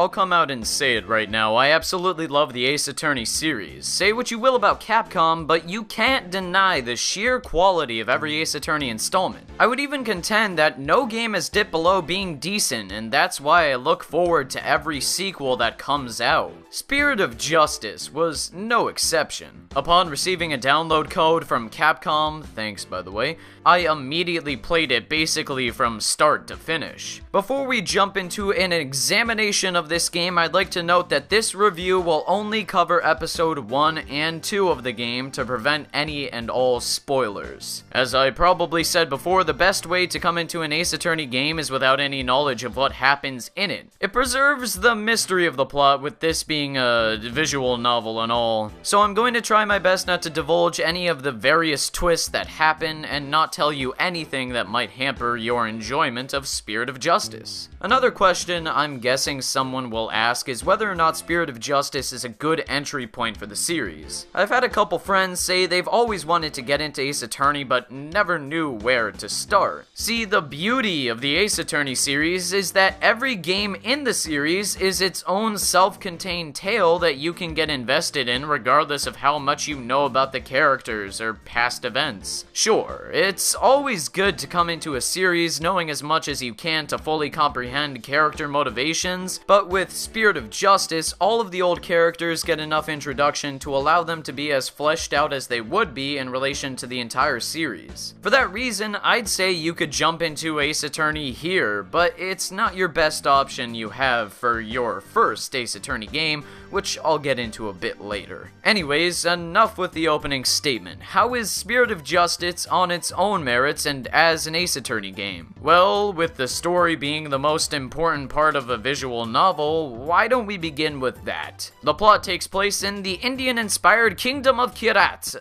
I'll come out and say it right now, I absolutely love the Ace Attorney series. Say what you will about Capcom, but you can't deny the sheer quality of every Ace Attorney installment. I would even contend that no game has dipped below being decent, and that's why I look forward to every sequel that comes out. Spirit of Justice was no exception. Upon receiving a download code from Capcom, thanks by the way, I immediately played it basically from start to finish. Before we jump into an examination of this game, I'd like to note that this review will only cover episode 1 and 2 of the game to prevent any and all spoilers. As I probably said before, the best way to come into an Ace Attorney game is without any knowledge of what happens in it. It preserves the mystery of the plot, with this being a visual novel and all. So I'm going to try my best not to divulge any of the various twists that happen and not tell you anything that might hamper your enjoyment of Spirit of Justice. Another question I'm guessing someone will ask is whether or not Spirit of Justice is a good entry point for the series. I've had a couple friends say they've always wanted to get into Ace Attorney but never knew where to start. See, the beauty of the Ace Attorney series is that every game in the series is its own self-contained tale that you can get invested in regardless of how much you know about the characters or past events. Sure, it's always good to come into a series knowing as much as you can to fully comprehend character motivations, but with Spirit of Justice, all of the old characters get enough introduction to allow them to be as fleshed out as they would be in relation to the entire series. For that reason, I'd say you could jump into Ace Attorney here, but it's not your best option you have for your first Ace Attorney game, which I'll get into a bit later. Anyways, enough with the opening statement. How is Spirit of Justice on its own merits and as an Ace Attorney game? Well, with the story being the most important part of a visual novel, why don't we begin with that? The plot takes place in the Indian-inspired Kingdom of Kyrat.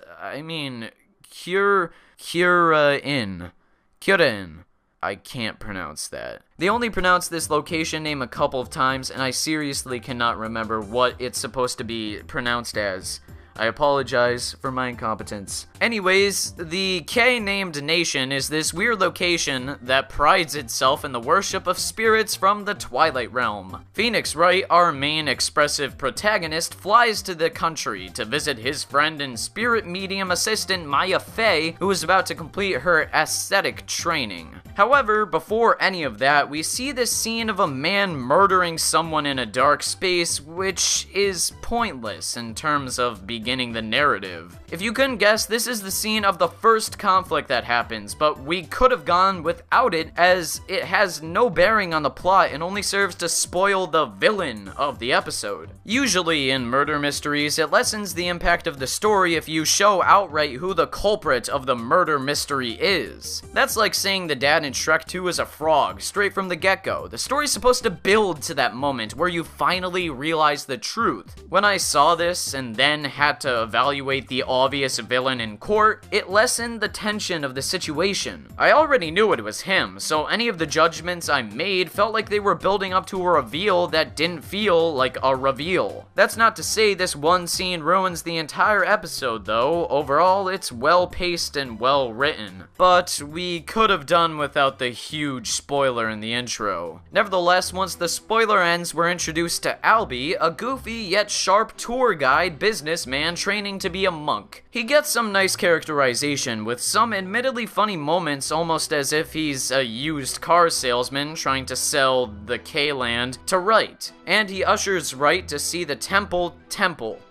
Kyrin. I can't pronounce that. They only pronounced this location name a couple of times, and I seriously cannot remember what it's supposed to be pronounced as. I apologize for my incompetence. Anyways, the K-named nation is this weird location that prides itself in the worship of spirits from the Twilight Realm. Phoenix Wright, our main expressive protagonist, flies to the country to visit his friend and spirit medium assistant Maya Fey, who is about to complete her aesthetic training. However, before any of that, we see this scene of a man murdering someone in a dark space, which is pointless in terms of beginning the narrative. If you couldn't guess, this is the scene of the first conflict that happens, but we could have gone without it as it has no bearing on the plot and only serves to spoil the villain of the episode. Usually in murder mysteries, it lessens the impact of the story if you show outright who the culprit of the murder mystery is. That's like saying the dad in Shrek 2 is a frog, straight from the get-go. The story's supposed to build to that moment where you finally realize the truth. When I saw this and then had to evaluate the obvious villain in court, it lessened the tension of the situation. I already knew it was him, so any of the judgments I made felt like they were building up to a reveal that didn't feel like a reveal. That's not to say this one scene ruins the entire episode though. Overall, it's well paced and well written. But we could have done without the huge spoiler in the intro. Nevertheless, once the spoiler ends, we're introduced to Albie, a goofy yet sharp tour guide businessman training to be a monk. He gets some nice characterization with some admittedly funny moments, almost as if he's a used car salesman trying to sell the K-land to Wright. And he ushers Wright to see the temple.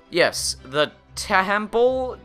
Yes, the temple.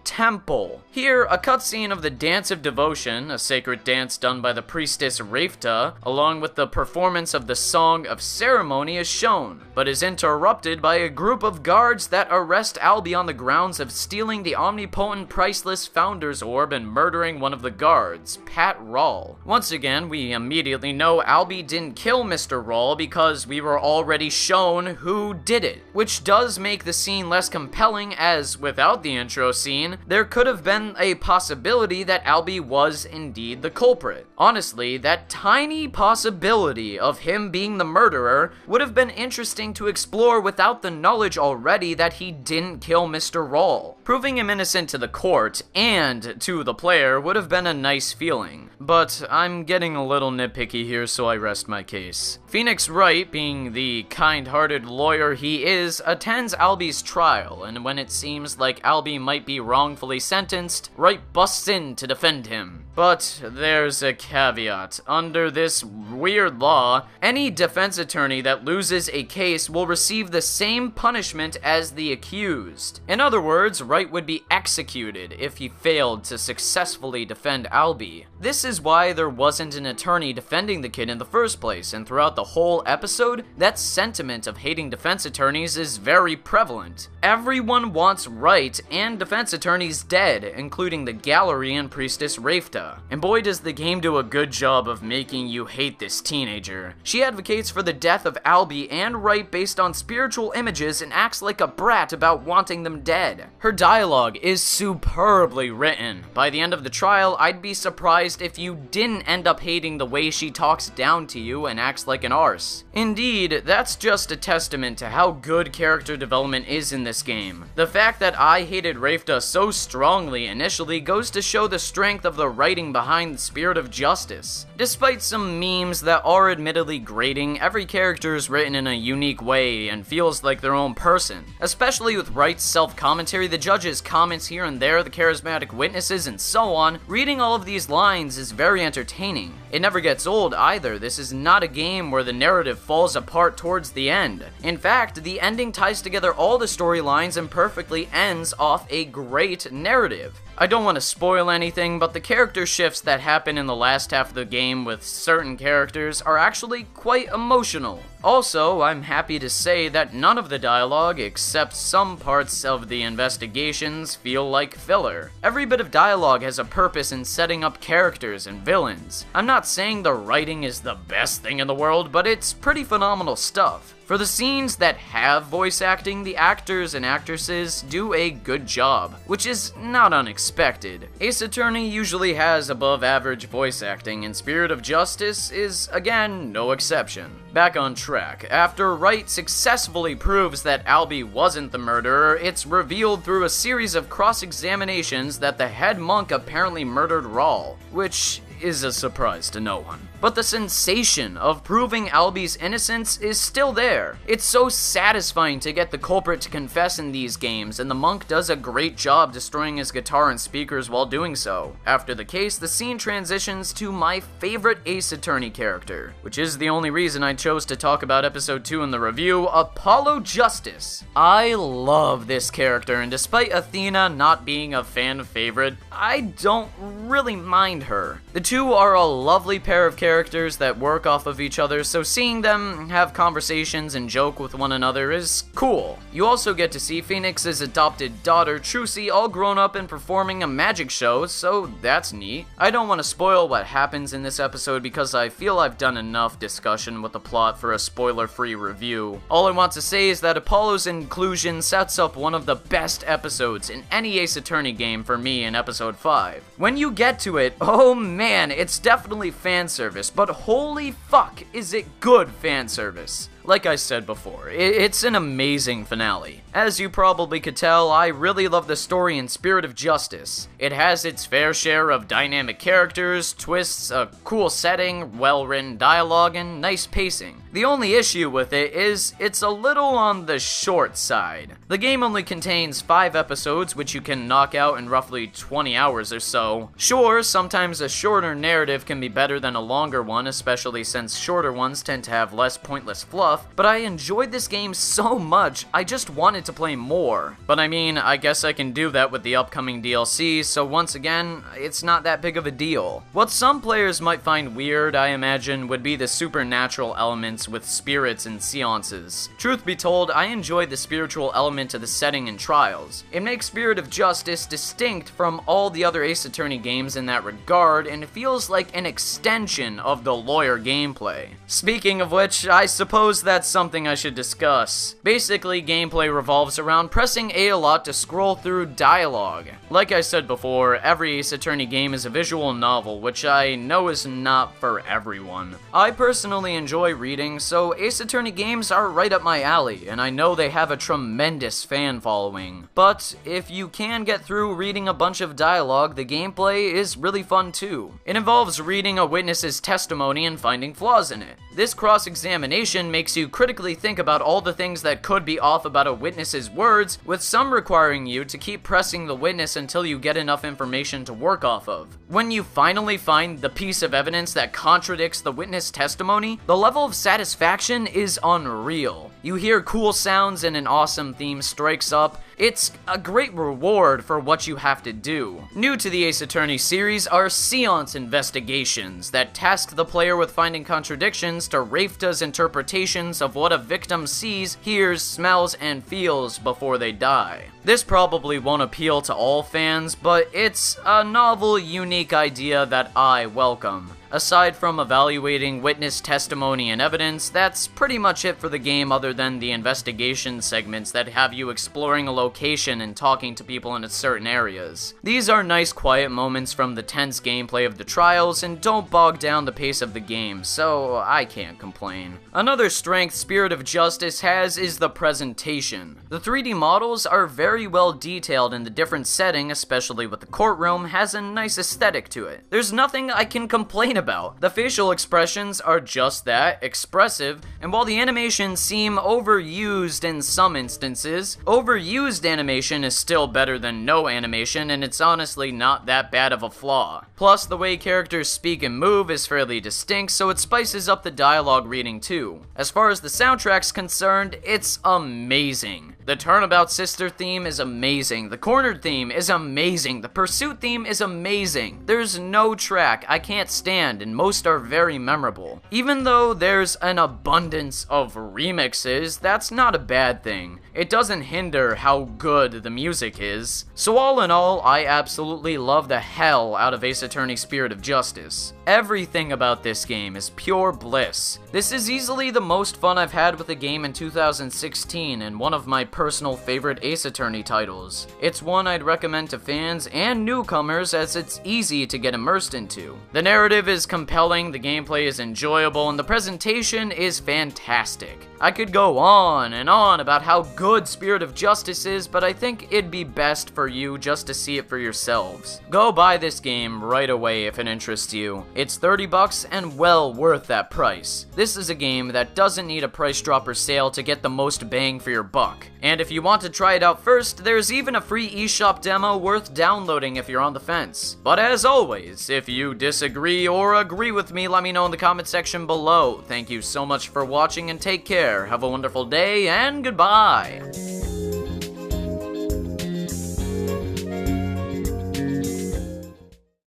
Here, a cutscene of the Dance of Devotion, a sacred dance done by the priestess Rafta, along with the performance of the Song of Ceremony is shown, but is interrupted by a group of guards that arrest Albie on the grounds of stealing the omnipotent priceless Founder's Orb and murdering one of the guards, Pat Rawl. Once again, we immediately know Albie didn't kill Mr. Rawl because we were already shown who did it, which does make the scene less compelling as, without without the intro scene, there could have been a possibility that Albie was indeed the culprit. Honestly, that tiny possibility of him being the murderer would have been interesting to explore without the knowledge already that he didn't kill Mr. Rawl. Proving him innocent to the court and to the player would have been a nice feeling. But I'm getting a little nitpicky here, so I rest my case. Phoenix Wright, being the kind-hearted lawyer he is, attends Albie's trial, and when it seems like Albie might be wrongfully sentenced, Wright busts in to defend him. But there's a caveat. Under this weird law, any defense attorney that loses a case will receive the same punishment as the accused. In other words, Wright would be executed if he failed to successfully defend Albie. This is why there wasn't an attorney defending the kid in the first place, and throughout the whole episode, that sentiment of hating defense attorneys is very prevalent. Everyone wants Wright and defense attorneys dead, including the gallery and Priestess Rafta. And boy does the game do a good job of making you hate this teenager. She advocates for the death of Albie and Wright based on spiritual images and acts like a brat about wanting them dead. Her dialogue is superbly written. By the end of the trial, I'd be surprised if you didn't end up hating the way she talks down to you and acts like an arse. Indeed, that's just a testament to how good character development is in this game. The fact that I hated Rafta so strongly initially goes to show the strength of the writing behind the spirit of justice. Despite some memes that are admittedly grating, every character is written in a unique way and feels like their own person. Especially with Wright's self-commentary, the judges' comments here and there, the charismatic witnesses, and so on. Reading all of these lines is very entertaining. It never gets old either. This is not a game where the narrative falls apart towards the end. In fact, the ending ties together all the storylines and perfectly ends off a great narrative. I don't want to spoil anything, but the character shifts that happen in the last half of the game with certain characters are actually quite emotional. Also, I'm happy to say that none of the dialogue, except some parts of the investigations, feel like filler. Every bit of dialogue has a purpose in setting up characters and villains. I'm not saying the writing is the best thing in the world, but it's pretty phenomenal stuff. For the scenes that have voice acting, the actors and actresses do a good job, which is not unexpected. Ace Attorney usually has above average voice acting, and Spirit of Justice is, again, no exception. Back on track, after Wright successfully proves that Albie wasn't the murderer, it's revealed through a series of cross-examinations that the head monk apparently murdered Rawl, which is a surprise to no one. But the sensation of proving Albie's innocence is still there. It's so satisfying to get the culprit to confess in these games, and the monk does a great job destroying his guitar and speakers while doing so. After the case, the scene transitions to my favorite Ace Attorney character, which is the only reason I chose to talk about episode 2 in the review, Apollo Justice. I love this character, and despite Athena not being a fan favorite, I don't really mind her. The two are a lovely pair of characters that work off of each other, so seeing them have conversations and joke with one another is cool. You also get to see Phoenix's adopted daughter, Trucy, all grown up and performing a magic show, so that's neat. I don't want to spoil what happens in this episode because I feel I've done enough discussion with the plot for a spoiler-free review. All I want to say is that Apollo's inclusion sets up one of the best episodes in any Ace Attorney game for me in episode 5. When you get to it, oh man, it's definitely fan service, but holy fuck is it good fan service. Like I said before, it's an amazing finale. As you probably could tell, I really love the story in Spirit of Justice. It has its fair share of dynamic characters, twists, a cool setting, well-written dialogue, and nice pacing. The only issue with it is it's a little on the short side. The game only contains 5 episodes, which you can knock out in roughly 20 hours or so. Sure, sometimes a shorter narrative can be better than a longer one, especially since shorter ones tend to have less pointless fluff, but I enjoyed this game so much, I just wanted to play more. But I mean, I guess I can do that with the upcoming DLC, so once again, it's not that big of a deal. What some players might find weird, I imagine, would be the supernatural elements with spirits and seances. Truth be told, I enjoyed the spiritual element to the setting and trials. It makes Spirit of Justice distinct from all the other Ace Attorney games in that regard, and it feels like an extension of the lawyer gameplay. Speaking of which, I suppose that's something I should discuss. Basically, gameplay revolves around pressing A a lot to scroll through dialogue. Like I said before, every Ace Attorney game is a visual novel, which I know is not for everyone. I personally enjoy reading, so Ace Attorney games are right up my alley, and I know they have a tremendous fan following. But if you can get through reading a bunch of dialogue, the gameplay is really fun too. It involves reading a witness's testimony and finding flaws in it. This cross-examination makes you critically think about all the things that could be off about a witness's words, with some requiring you to keep pressing the witness until you get enough information to work off of. When you finally find the piece of evidence that contradicts the witness testimony, the level of satisfaction is unreal. You hear cool sounds and an awesome theme strikes up. It's a great reward for what you have to do. New to the Ace Attorney series are seance investigations that task the player with finding contradictions to Rafta's interpretations of what a victim sees, hears, smells, and feels before they die. This probably won't appeal to all fans, but it's a novel, unique idea that I welcome. Aside from evaluating witness testimony and evidence, that's pretty much it for the game other than the investigation segments that have you exploring a location and talking to people in certain areas. These are nice quiet moments from the tense gameplay of the trials and don't bog down the pace of the game, so I can't complain. Another strength Spirit of Justice has is the presentation. The 3D models are very well detailed, and the different setting, especially with the courtroom, has a nice aesthetic to it. There's nothing I can complain about. The facial expressions are just that, expressive, and while the animations seem overused in some instances, overused animation is still better than no animation, and it's honestly not that bad of a flaw. Plus, the way characters speak and move is fairly distinct, so it spices up the dialogue reading too. As far as the soundtrack's concerned, it's amazing. The Turnabout Sister theme is amazing, the Cornered theme is amazing, the Pursuit theme is amazing. There's no track I can't stand, and most are very memorable. Even though there's an abundance of remixes, that's not a bad thing. It doesn't hinder how good the music is. So all in all, I absolutely love the hell out of Ace Attorney Spirit of Justice. Everything about this game is pure bliss. This is easily the most fun I've had with a game in 2016 and one of my personal favorite Ace Attorney titles. It's one I'd recommend to fans and newcomers as it's easy to get immersed into. The narrative is compelling, the gameplay is enjoyable, and the presentation is fantastic. I could go on and on about how good Spirit of Justice is, but I think it'd be best for you just to see it for yourselves. Go buy this game right away if it interests you. It's $30 and well worth that price. This is a game that doesn't need a price drop or sale to get the most bang for your buck. And if you want to try it out first, there's even a free eShop demo worth downloading if you're on the fence. But as always, if you disagree or agree with me, let me know in the comment section below. Thank you so much for watching and take care. Have a wonderful day and goodbye.